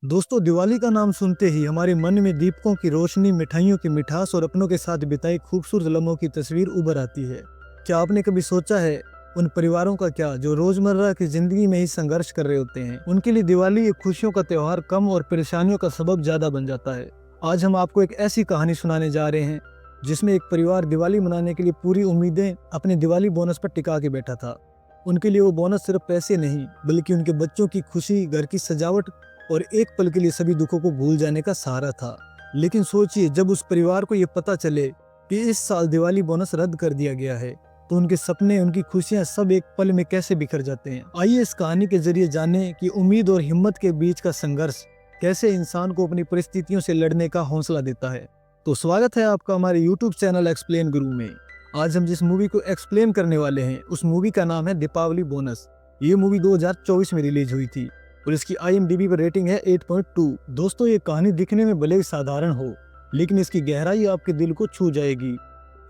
दोस्तों, दिवाली का नाम सुनते ही हमारे मन में दीपकों की रोशनी, मिठाइयों की मिठास और अपनों के साथ बिताई खूबसूरत लम्हों की तस्वीर उभर आती है। क्या आपने कभी सोचा है उन परिवारों का क्या जो रोजमर्रा की जिंदगी में ही संघर्ष कर रहे होते हैं? उनके लिए दिवाली एक खुशियों का त्योहार कम और परेशानियों का सबब ज्यादा बन जाता है। आज हम आपको एक ऐसी कहानी सुनाने जा रहे हैं जिसमें एक परिवार दिवाली मनाने के लिए पूरी उम्मीदें अपने दिवाली बोनस पर टिका के बैठा था। उनके लिए वो बोनस सिर्फ पैसे नहीं, बल्कि उनके बच्चों की खुशी, घर की सजावट और एक पल के लिए सभी दुखों को भूल जाने का सहारा था। लेकिन सोचिए, जब उस परिवार को ये पता चले कि इस साल दिवाली बोनस रद्द कर दिया गया है, तो उनके सपने, उनकी खुशियां सब एक पल में कैसे बिखर जाते हैं। आइए इस कहानी के जरिए जानें कि उम्मीद और हिम्मत के बीच का संघर्ष कैसे इंसान को अपनी परिस्थितियों से लड़ने का हौसला देता है। तो स्वागत है आपका हमारे यूट्यूब चैनल एक्सप्लेन गुरु में। आज हम जिस मूवी को एक्सप्लेन करने वाले हैं, उस मूवी का नाम है दीपावली बोनस। ये मूवी 2024 में रिलीज हुई थी और इसकी IMDb पर रेटिंग है 8.2। दोस्तों, ये कहानी दिखने में भले ही साधारण हो, लेकिन इसकी गहराई आपके दिल को छू जाएगी।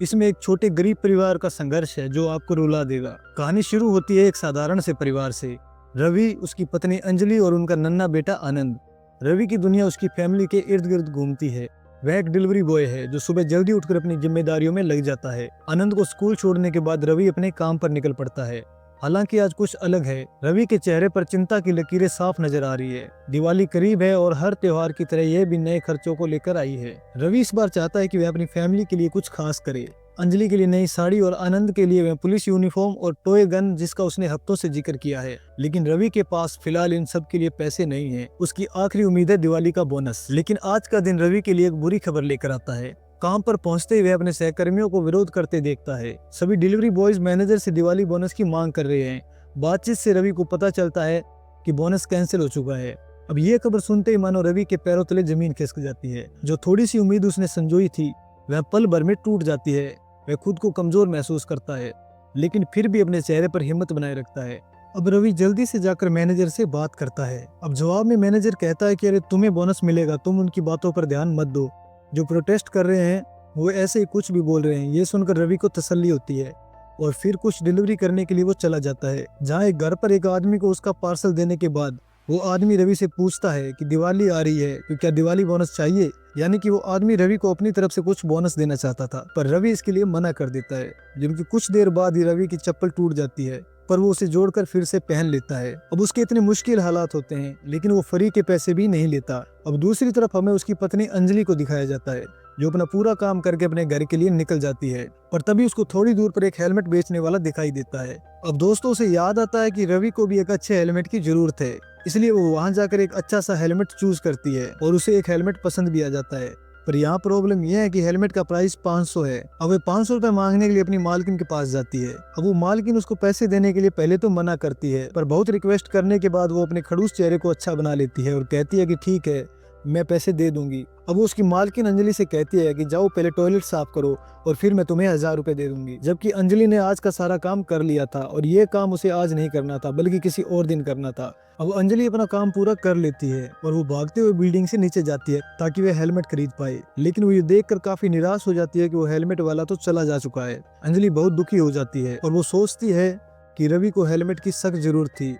इसमें एक छोटे गरीब परिवार का संघर्ष है जो आपको रुला देगा। कहानी शुरू होती है एक साधारण से परिवार से। रवि, उसकी पत्नी अंजलि और उनका नन्हा बेटा आनंद। रवि की दुनिया उसकी फैमिली के इर्द गिर्द घूमती है। वह एक डिलीवरी बॉय है जो सुबह जल्दी उठकर अपनी जिम्मेदारियों में लग जाता है। आनंद को स्कूल छोड़ने के बाद रवि अपने काम पर निकल पड़ता है। हालांकि आज कुछ अलग है। रवि के चेहरे पर चिंता की लकीरें साफ नजर आ रही है। दिवाली करीब है और हर त्योहार की तरह यह भी नए खर्चों को लेकर आई है। रवि इस बार चाहता है कि वह अपनी फैमिली के लिए कुछ खास करे। अंजलि के लिए नई साड़ी और आनंद के लिए वह पुलिस यूनिफॉर्म और टॉय गन, जिसका उसने हफ्तों से जिक्र किया है। लेकिन रवि के पास फिलहाल इन सब के लिए पैसे नहीं है। उसकी आखिरी उम्मीद है दिवाली का बोनस। लेकिन आज का दिन रवि के लिए एक बुरी खबर लेकर आता है। काम पर पहुंचते ही वह अपने सहकर्मियों को विरोध करते देखता है। सभी डिलीवरी बॉयज मैनेजर से दिवाली बोनस की मांग कर रहे हैं। बातचीत से रवि को पता चलता है कि बोनस कैंसिल हो चुका है। अब ये खबर सुनते ही मानो रवि के पैरों तले जमीन खिसक जाती है। जो थोड़ी सी उम्मीद उसने संजोई थी, वह पल भर में टूट जाती है। वह खुद को कमजोर महसूस करता है, लेकिन फिर भी अपने चेहरे पर हिम्मत बनाए रखता है। अब रवि जल्दी से जाकर मैनेजर से बात करता है। अब जवाब में मैनेजर कहता है कि अरे, तुम्हें बोनस मिलेगा, तुम उनकी बातों पर ध्यान मत दो। जो प्रोटेस्ट कर रहे हैं वो ऐसे ही कुछ भी बोल रहे हैं। ये सुनकर रवि को तसल्ली होती है और फिर कुछ डिलीवरी करने के लिए वो चला जाता है। जहाँ एक घर पर एक आदमी को उसका पार्सल देने के बाद वो आदमी रवि से पूछता है कि दिवाली आ रही है तो क्या दिवाली बोनस चाहिए। यानी कि वो आदमी रवि को अपनी तरफ से कुछ बोनस देना चाहता था, पर रवि इसके लिए मना कर देता है। जिनकी कुछ देर बाद ही रवि की चप्पल टूट जाती है, पर वो उसे जोड़कर फिर से पहन लेता है। अब उसके इतने मुश्किल हालात होते हैं, लेकिन वो फ्री के पैसे भी नहीं लेता। अब दूसरी तरफ हमें उसकी पत्नी अंजलि को दिखाया जाता है, जो अपना पूरा काम करके अपने घर के लिए निकल जाती है। पर तभी उसको थोड़ी दूर पर एक हेलमेट बेचने वाला दिखाई देता है। अब दोस्तों, उसे याद आता है कि रवि को भी एक अच्छे हेलमेट की जरूरत है, इसलिए वो वहां जाकर एक अच्छा सा हेलमेट चूज करती है और उसे एक हेलमेट पसंद भी आ जाता है। पर यहाँ प्रॉब्लम यह है कि हेलमेट का प्राइस 500 है। अब वे 500 रुपए मांगने के लिए अपनी मालकिन के पास जाती है। अब वो मालकिन उसको पैसे देने के लिए पहले तो मना करती है, पर बहुत रिक्वेस्ट करने के बाद वो अपने खड़ूस चेहरे को अच्छा बना लेती है और कहती है कि ठीक है, मैं पैसे दे दूंगी। अब वो उसकी मालकिन अंजलि से कहती है कि जाओ पहले टॉयलेट साफ करो और फिर मैं तुम्हें 1000 रुपए दे दूंगी। जबकि अंजलि ने आज का सारा काम कर लिया था और ये काम उसे आज नहीं करना था, बल्कि किसी और दिन करना था। अब अंजलि अपना काम पूरा कर लेती है और वो भागते हुए बिल्डिंग से नीचे जाती है ताकि वह हेलमेट खरीद पाए। लेकिन वो ये देखकर काफी निराश हो जाती है कि वो हेलमेट वाला तो चला जा चुका है। अंजलि बहुत दुखी हो जाती है और वो सोचती है कि रवि को हेलमेट की सख्त जरूरत थी,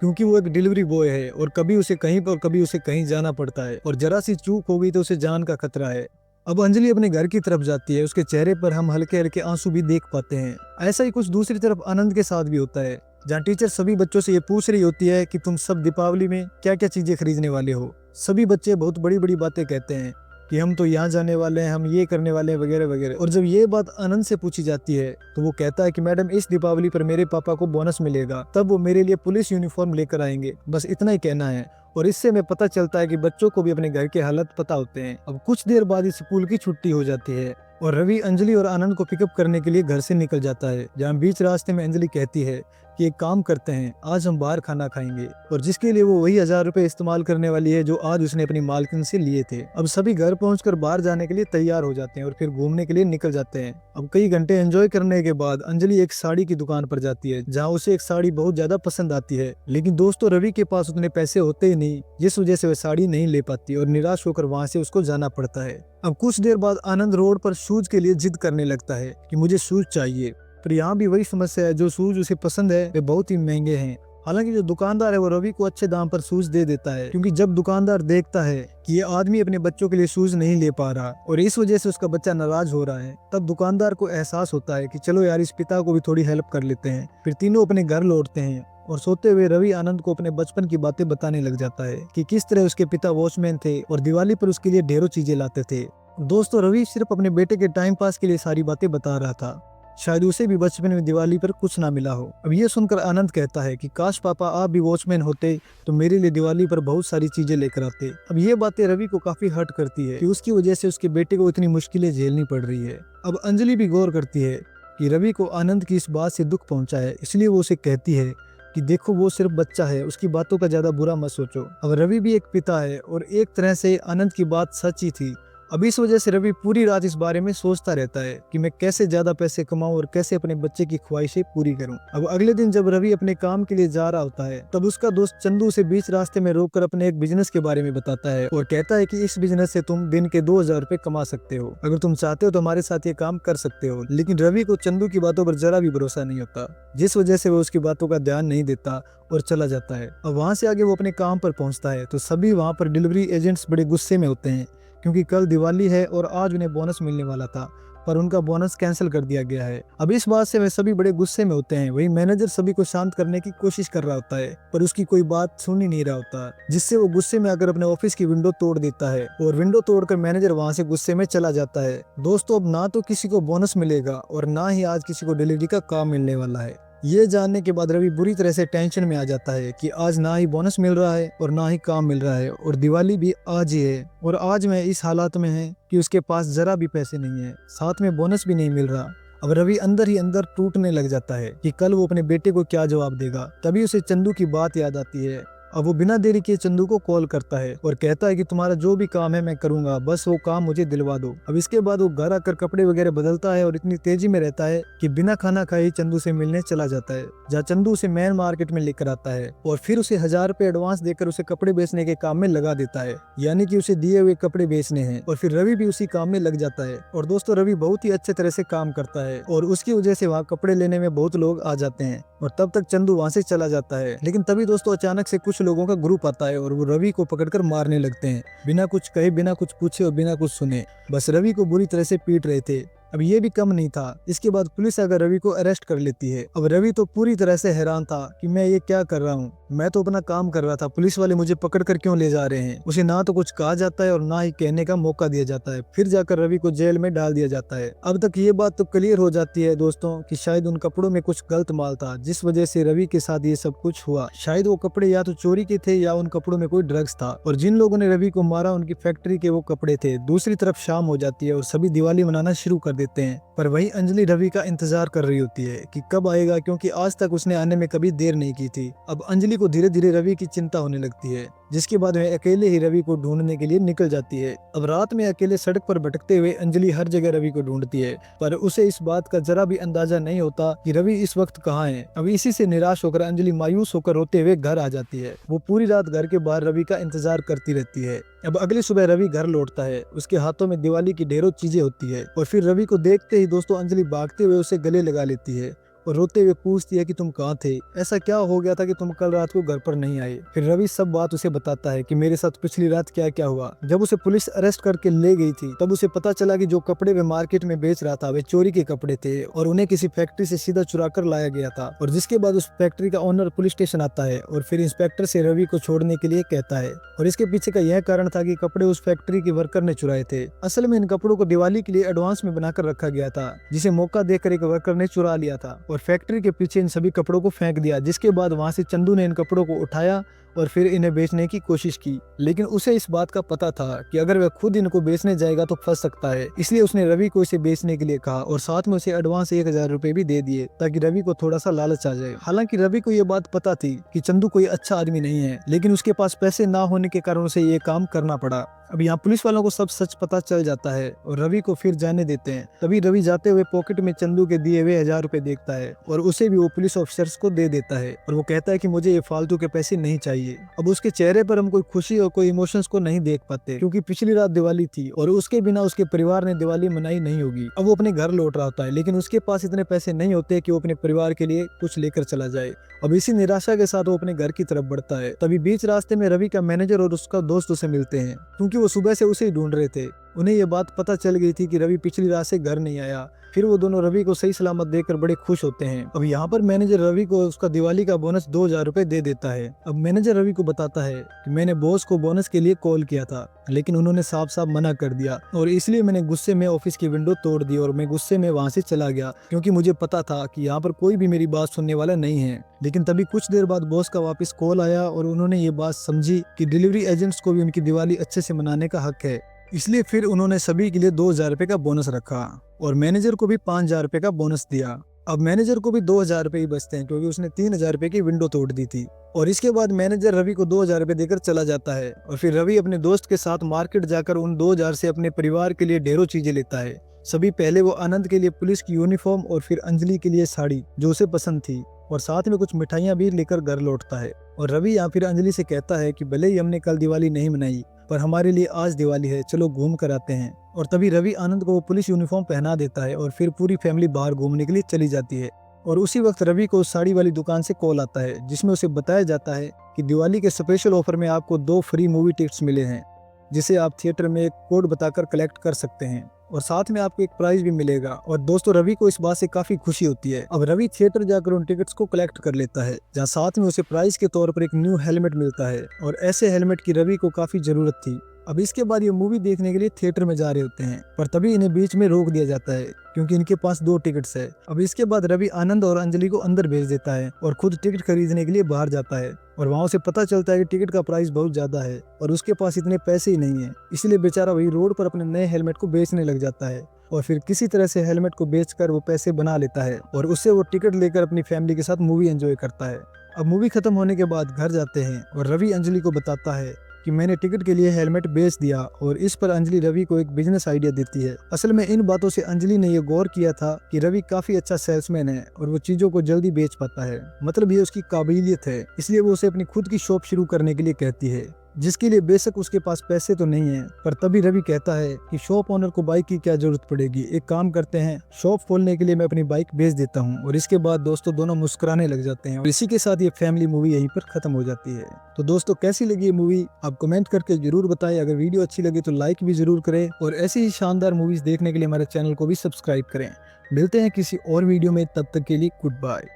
क्योंकि वो एक डिलीवरी बॉय है और कभी उसे कहीं पर कभी उसे कहीं जाना पड़ता है और जरा सी चूक हो गई तो उसे जान का खतरा है। अब अंजलि अपने घर की तरफ जाती है। उसके चेहरे पर हम हल्के हल्के आंसू भी देख पाते हैं। ऐसा ही कुछ दूसरी तरफ आनंद के साथ भी होता है, जहाँ टीचर सभी बच्चों से ये पूछ रही होती है कि तुम सब दीपावली में क्या क्या चीजें खरीदने वाले हो। सभी बच्चे बहुत बड़ी बड़ी बातें कहते हैं कि हम तो यहाँ जाने वाले हैं, हम ये करने वाले हैं, वगैरह वगैरह। और जब ये बात आनंद से पूछी जाती है तो वो कहता है कि मैडम, इस दीपावली पर मेरे पापा को बोनस मिलेगा, तब वो मेरे लिए पुलिस यूनिफॉर्म लेकर आएंगे। बस इतना ही कहना है। और इससे हमें पता चलता है कि बच्चों को भी अपने घर के हालत पता होते हैं। अब कुछ देर बाद इस स्कूल की छुट्टी हो जाती है और रवि अंजलि और आनंद को पिकअप करने के लिए घर से निकल जाता है। जहाँ बीच रास्ते में अंजलि कहती है कि एक काम करते हैं, आज हम बाहर खाना खाएंगे, और जिसके लिए वो वही 1000 रुपए इस्तेमाल करने वाली है जो आज उसने अपनी मालकिन से लिए थे। अब सभी घर पहुंचकर बाहर जाने के लिए तैयार हो जाते हैं और फिर घूमने के लिए निकल जाते हैं। अब कई घंटे एंजॉय करने के बाद अंजलि एक साड़ी की दुकान पर जाती है, जहाँ उसे एक साड़ी बहुत ज्यादा पसंद आती है। लेकिन दोस्तों, रवि के पास उतने पैसे होते ही नहीं, जिस वजह से वह साड़ी नहीं ले पाती और निराश होकर वहाँ से उसको जाना पड़ता है। अब कुछ देर बाद आनंद रोड पर शूज के लिए जिद करने लगता है कि मुझे शूज चाहिए। पर यहाँ भी वही समस्या है, जो शूज उसे पसंद है वे बहुत ही महंगे हैं हालांकि जो दुकानदार है वो रवि को अच्छे दाम पर शूज दे देता है, क्योंकि जब दुकानदार देखता है कि ये आदमी अपने बच्चों के लिए शूज नहीं ले पा रहा और इस वजह से उसका बच्चा नाराज हो रहा है, तब दुकानदार को एहसास होता है कि चलो यार इस पिता को भी थोड़ी हेल्प कर लेते हैं। फिर तीनों अपने घर लौटते हैं और सोते हुए रवि आनंद को अपने बचपन की बातें बताने लग जाता है कि किस तरह उसके पिता वॉचमैन थे और दिवाली पर उसके लिए ढेरों चीजें लाते थे। दोस्तों, रवि सिर्फ अपने बेटे के टाइम पास के लिए सारी बातें बता रहा था, शायद उसे भी बचपन में दिवाली पर कुछ ना मिला हो। अब ये सुनकर आनंद कहता है कि काश पापा आप भी वॉचमैन होते तो मेरे लिए दिवाली पर बहुत सारी चीजें लेकर आते। अब ये बातें रवि को काफी हर्ट करती है कि उसकी वजह से उसके बेटे को इतनी मुश्किलें झेलनी पड़ रही है। अब अंजलि भी गौर करती है कि रवि को आनंद की इस बात से दुख पहुंचा है, इसलिए वो उसे कहती है कि देखो वो सिर्फ बच्चा है, उसकी बातों का ज्यादा बुरा मत सोचो। अब रवि भी एक पिता है और एक तरह से आनंद की बात सच ही थी। अब इस वजह से रवि पूरी रात इस बारे में सोचता रहता है कि मैं कैसे ज्यादा पैसे कमाऊं और कैसे अपने बच्चे की ख्वाहिशें पूरी करूं। अब अगले दिन जब रवि अपने काम के लिए जा रहा होता है, तब उसका दोस्त चंदू उसे बीच रास्ते में रोककर अपने एक बिजनेस के बारे में बताता है और कहता है कि इस बिजनेस से तुम दिन के 2000 रुपए कमा सकते हो। अगर तुम चाहते हो तो हमारे साथ ये काम कर सकते हो। लेकिन रवि को चंदू की बातों पर जरा भी भरोसा नहीं होता, जिस वजह से वो उसकी बातों का ध्यान नहीं देता और चला जाता है। अब वहाँ से आगे वो अपने काम पर पहुँचता है तो सभी वहाँ पर डिलीवरी एजेंट्स बड़े गुस्से में होते हैं, क्योंकि कल दिवाली है और आज उन्हें बोनस मिलने वाला था, पर उनका बोनस कैंसिल कर दिया गया है। अब इस बात से वे सभी बड़े गुस्से में होते हैं। वही मैनेजर सभी को शांत करने की कोशिश कर रहा होता है, पर उसकी कोई बात सुन ही नहीं रहा होता, जिससे वो गुस्से में आकर अपने ऑफिस की विंडो तोड़ देता है और विंडो तोड़कर मैनेजर वहां से गुस्से में चला जाता है। दोस्तों, अब ना तो किसी को बोनस मिलेगा और ना ही आज किसी को डिलीवरी का काम मिलने वाला है। ये जानने के बाद रवि बुरी तरह से टेंशन में आ जाता है कि आज ना ही बोनस मिल रहा है और ना ही काम मिल रहा है और दिवाली भी आज ही है और आज मैं इस हालात में है कि उसके पास जरा भी पैसे नहीं है, साथ में बोनस भी नहीं मिल रहा। अब रवि अंदर ही अंदर टूटने लग जाता है कि कल वो अपने बेटे को क्या जवाब देगा। तभी उसे चंदू की बात याद आती है। अब वो बिना देरी किए चंदू को कॉल करता है और कहता है कि तुम्हारा जो भी काम है मैं करूंगा, बस वो काम मुझे दिलवा दो। अब इसके बाद वो घर आकर कपड़े वगैरह बदलता है और इतनी तेजी में रहता है कि बिना खाना खाए ही चंदू से मिलने चला जाता है, जहाँ चंदू उसे मेन मार्केट में लेकर आता है और फिर उसे 1000 रुपए एडवांस देकर उसे कपड़े बेचने के काम में लगा देता है, यानी कि उसे दिए हुए कपड़े बेचने हैं। और फिर रवि भी उसी काम में लग जाता है। और दोस्तों, रवि बहुत ही अच्छे तरह से काम करता है और उसकी वजह से वहाँ कपड़े लेने में बहुत लोग आ जाते हैं और तब तक चंदू वहाँ से चला जाता है। लेकिन तभी दोस्तों अचानक से कुछ लोगों का ग्रुप आता है और वो रवि को पकड़कर मारने लगते हैं, बिना कुछ कहे, बिना कुछ पूछे और बिना कुछ सुने, बस रवि को बुरी तरह से पीट रहे थे। अब ये भी कम नहीं था, इसके बाद पुलिस आकर रवि को अरेस्ट कर लेती है। अब रवि तो पूरी तरह से हैरान था कि मैं ये क्या कर रहा हूँ, मैं तो अपना काम कर रहा था, पुलिस वाले मुझे पकड़ कर क्यों ले जा रहे हैं। उसे ना तो कुछ कहा जाता है और ना ही कहने का मौका दिया जाता है। फिर जाकर रवि को जेल में डाल दिया जाता है। अब तक ये बात तो क्लियर हो जाती है दोस्तों कि शायद उन कपड़ों में कुछ गलत माल था, जिस वजह से रवि के साथ ये सब कुछ हुआ। शायद वो कपड़े या तो चोरी के थे या उन कपड़ों में कोई ड्रग्स था और जिन लोगों ने रवि को मारा उनकी फैक्ट्री के वो कपड़े थे। दूसरी तरफ शाम हो जाती है और सभी दिवाली मनाना शुरू कर देते हैं, पर वही अंजलि रवि का इंतजार कर रही होती है कि कब आएगा, क्योंकि आज तक उसने आने में कभी देर नहीं की थी। अब अंजलि को धीरे धीरे रवि की चिंता होने लगती है, जिसके बाद वह अकेले ही रवि को ढूंढने के लिए निकल जाती है। अब रात में अकेले सड़क पर भटकते हुए अंजलि हर जगह रवि को ढूंढती है, पर उसे इस बात का जरा भी अंदाजा नहीं होता कि रवि इस वक्त कहाँ है। अब इसी से निराश होकर अंजलि मायूस होकर रोते हुए घर आ जाती है। वो पूरी रात घर के बाहर रवि का इंतजार करती रहती है। अब अगली सुबह रवि घर लौटता है, उसके हाथों में दिवाली की ढेरों चीजें होती है और फिर रवि को देखते ही दोस्तों अंजलि भागते हुए उसे गले लगा लेती है और रोते हुए पूछती है कि तुम कहाँ थे, ऐसा क्या हो गया था कि तुम कल रात को घर पर नहीं आए। फिर रवि सब बात उसे बताता है कि मेरे साथ पिछली रात क्या क्या हुआ। जब उसे पुलिस अरेस्ट करके ले गई थी तब उसे पता चला कि जो कपड़े वे मार्केट में बेच रहा था वे चोरी के कपड़े थे और उन्हें किसी फैक्ट्री से सीधा चुरा कर लाया गया था। और जिसके बाद उस फैक्ट्री का ओनर पुलिस स्टेशन आता है और फिर इंस्पेक्टर से रवि को छोड़ने के लिए कहता है। और इसके पीछे का यह कारण था कि कपड़े उस फैक्ट्री के वर्कर ने चुराए थे। असल में इन कपड़ों को दिवाली के लिए एडवांस में बनाकर रखा गया था, जिसे मौका देकर एक वर्कर ने चुरा लिया था और फैक्ट्री के इन सभी कपड़ों को फेंक दिया। जिसके बाद वहां से चंदू ने इन कपड़ों को उठाया और फिर इन्हें बेचने की कोशिश की, लेकिन उसे इस बात का पता था कि अगर वह खुद इनको बेचने जाएगा तो फंस सकता है, इसलिए उसने रवि को इसे बेचने के लिए कहा और साथ में उसे एडवांस 1000 रुपए भी दे दिए ताकि रवि को थोड़ा सा लालच आ जाए। हालांकि रवि को यह बात पता थी कि चंदू कोई अच्छा आदमी नहीं है, लेकिन उसके पास पैसे ना होने के कारण उसे ये काम करना पड़ा। अब यहाँ पुलिस वालों को सब सच पता चल जाता है और रवि को फिर जाने देते हैं। तभी रवि जाते हुए पॉकेट में चंदू के दिए हुए 1000 रुपए देखता है और उसे भी वो पुलिस ऑफिसर्स को दे देता है और वो कहता है कि मुझे ये फालतू के पैसे नहीं चाहिए। चाहिए। अब उसके चेहरे पर हम कोई खुशी और कोई इमोशंस को नहीं देख पाते, क्योंकि पिछली रात दिवाली थी और उसके बिना उसके परिवार ने दिवाली मनाई नहीं होगी। अब वो अपने घर लौट रहा होता है, लेकिन उसके पास इतने पैसे नहीं होते कि वो अपने परिवार के लिए कुछ लेकर चला जाए। अब इसी निराशा के साथ वो अपने घर की तरफ बढ़ता है। तभी बीच रास्ते में रवि का मैनेजर और उसका दोस्त उसे मिलते हैं, क्योंकि वो सुबह से उसे ही ढूंढ रहे थे। उन्हें ये बात पता चल गई थी कि रवि पिछली रात से घर नहीं आया। फिर वो दोनों रवि को सही सलामत देखकर बड़े खुश होते हैं। अब यहाँ पर मैनेजर रवि को उसका दिवाली का बोनस 2000 रुपए दे देता है। अब मैनेजर रवि को बताता है कि मैंने बॉस को बोनस के लिए कॉल किया था, लेकिन उन्होंने साफ साफ मना कर दिया और इसलिए मैंने गुस्से में ऑफिस की विंडो तोड़ दी और मैं गुस्से में वहां से चला गया, क्योंकि मुझे पता था कि यहाँ पर कोई भी मेरी बात सुनने वाला नहीं है। लेकिन तभी कुछ देर बाद बॉस का वापस कॉल आया और उन्होंने ये बात समझी कि डिलीवरी एजेंट्स को भी उनकी दिवाली अच्छे से मनाने का हक है, इसलिए फिर उन्होंने सभी के लिए 2000 रुपए का बोनस रखा और मैनेजर को भी 5000 रुपए का बोनस दिया। अब मैनेजर को भी 2000 रुपए ही बचते हैं, क्योंकि उसने 3000 रुपए की विंडो तोड़ दी थी। और इसके बाद मैनेजर रवि को 2000 रुपए देकर चला जाता है और फिर रवि अपने दोस्त के साथ मार्केट जाकर उन 2000 से अपने परिवार के लिए ढेरों चीजें लेता है। सभी पहले वो आनंद के लिए पुलिस की यूनिफॉर्म और फिर अंजलि के लिए साड़ी जो उसे पसंद थी, और साथ में कुछ मिठाइयां भी लेकर घर लौटता है। और रवि या फिर अंजलि से कहता है कि भले ही हमने कल दिवाली नहीं मनाई, पर हमारे लिए आज दिवाली है, चलो घूम कर आते हैं। और तभी रवि आनंद को वो पुलिस यूनिफॉर्म पहना देता है और फिर पूरी फैमिली बाहर घूमने के लिए चली जाती है। और उसी वक्त रवि को उस साड़ी वाली दुकान से कॉल आता है, जिसमें उसे बताया जाता है कि दिवाली के स्पेशल ऑफर में आपको 2 फ्री मूवी टिकट्स मिले हैं, जिसे आप थिएटर में एक कोड बताकर कलेक्ट कर सकते हैं और साथ में आपको एक प्राइज भी मिलेगा। और दोस्तों रवि को इस बात से काफी खुशी होती है। अब रवि थिएटर जाकर उन टिकट्स को कलेक्ट कर लेता है, जहां साथ में उसे प्राइज के तौर पर एक न्यू हेलमेट मिलता है, और ऐसे हेलमेट की रवि को काफी जरूरत थी। अब इसके बाद ये मूवी देखने के लिए थिएटर में जा रहे होते हैं, पर तभी इन्हें बीच में रोक दिया जाता है, क्योंकि इनके पास 2 टिकट्स है। अब इसके बाद रवि आनंद और अंजलि को अंदर भेज देता है और खुद टिकट खरीदने के लिए बाहर जाता है। और वहाँ से पता चलता है कि टिकट का प्राइस बहुत ज्यादा है और उसके पास इतने पैसे ही नहीं है, इसलिए बेचारा वही रोड पर अपने नए हेलमेट को बेचने लग जाता है। और फिर किसी तरह से हेलमेट को बेचकर वो पैसे बना लेता है और उससे वो टिकट लेकर अपनी फैमिली के साथ मूवी एंजॉय करता है। अब मूवी खत्म होने के बाद घर जाते हैं और रवि अंजलि को बताता है कि मैंने टिकट के लिए हेलमेट बेच दिया, और इस पर अंजलि रवि को एक बिजनेस आइडिया देती है। असल में इन बातों से अंजलि ने ये गौर किया था कि रवि काफी अच्छा सेल्समैन है और वो चीजों को जल्दी बेच पाता है, मतलब ये उसकी काबिलियत है, इसलिए वो उसे अपनी खुद की शॉप शुरू करने के लिए कहती है, जिसके लिए बेशक उसके पास पैसे तो नहीं है। पर तभी रवि कहता है कि शॉप ओनर को बाइक की क्या जरूरत पड़ेगी, एक काम करते हैं, शॉप खोलने के लिए मैं अपनी बाइक बेच देता हूँ। और इसके बाद दोस्तों दोनों मुस्कुराने लग जाते हैं और इसी के साथ ये फैमिली मूवी यहीं पर खत्म हो जाती है। तो दोस्तों कैसी लगी ये मूवी आप कमेंट करके जरूर बताएं। अगर वीडियो अच्छी लगी तो लाइक भी जरूर करें और ऐसी ही शानदार मूवीज देखने के लिए हमारे चैनल को भी सब्सक्राइब करें। मिलते हैं किसी और वीडियो में, तब तक के लिए गुड बाय।